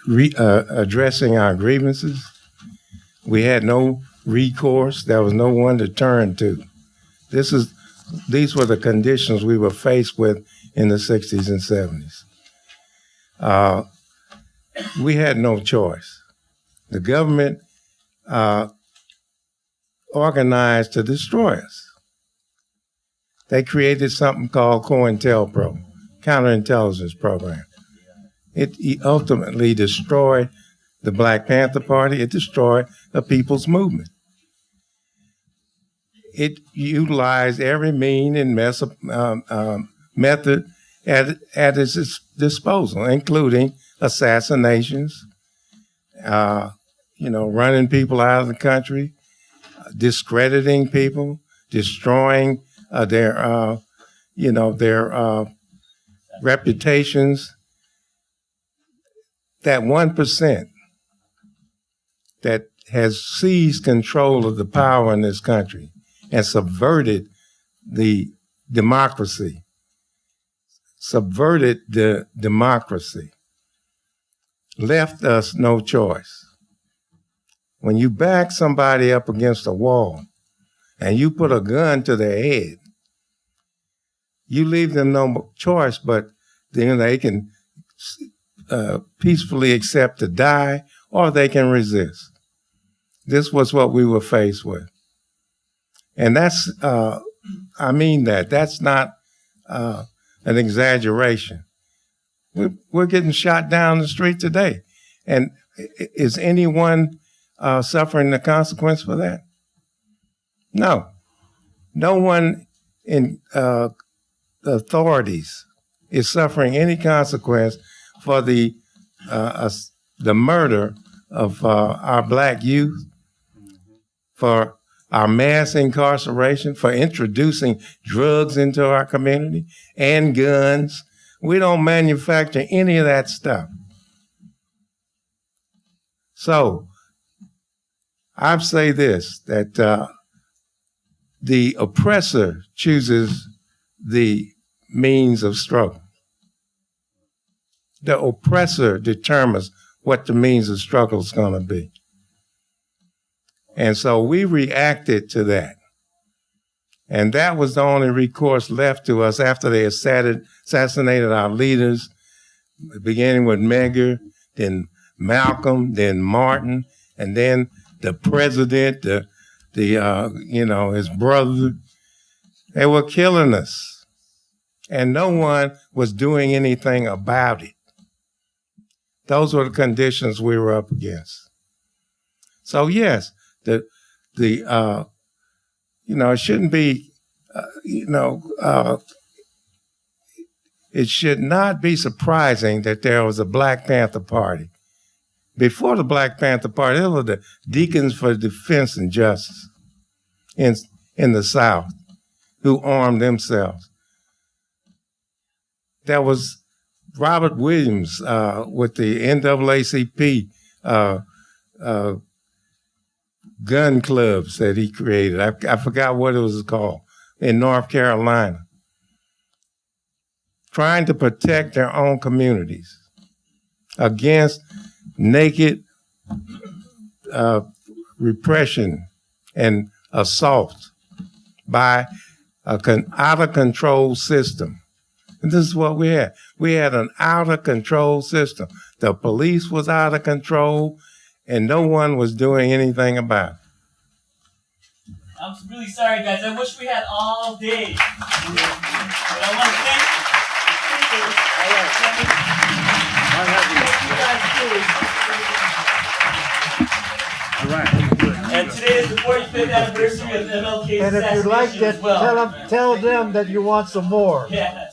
addressing our grievances. We had no recourse. There was no one to turn to. These were the conditions we were faced with in the 60s and 70s. We had no choice. The government organized to destroy us. They created something called COINTELPRO, Counterintelligence Program. It ultimately destroyed the Black Panther Party. It destroyed the People's Movement. It utilized every mean and method at its disposal, including assassinations, running people out of the country, discrediting people, destroying their reputations. That 1% that has seized control of the power in this country and subverted the democracy, left us no choice. When you back somebody up against a wall and you put a gun to their head, you leave them no choice but then they can peacefully accept to die, or they can resist. This was what we were faced with. And that's, that's not an exaggeration. We're getting shot down the street today. And is anyone suffering the consequence for that? No. No one in the authorities is suffering any consequence for the murder of our black youth, for our mass incarceration, for introducing drugs into our community and guns. We don't manufacture any of that stuff. So I'd say this, that the oppressor chooses the means of struggle. The oppressor determines what the means of struggle is going to be. And so we reacted to that. And that was the only recourse left to us after they assassinated our leaders, beginning with Medgar, then Malcolm, then Martin, and then the president, his brother. They were killing us. And no one was doing anything about it. Those were the conditions we were up against. So yes, it shouldn't be, it should not be surprising that there was a Black Panther Party. Before the Black Panther Party, there were the Deacons for Defense and Justice in the South who armed themselves. There was Robert Williams with the NAACP gun clubs that he created. I forgot what it was called, in North Carolina, trying to protect their own communities against naked repression and assault by an out-of-control system. And this is what we had. We had an out-of-control system. The police was out of control, and no one was doing anything about it. I'm really sorry, guys. I wish we had all day. But I want to thank you guys too. And today is the 45th anniversary of MLK's And if you'd like assassination to as well. tell them that you want some more. Yeah.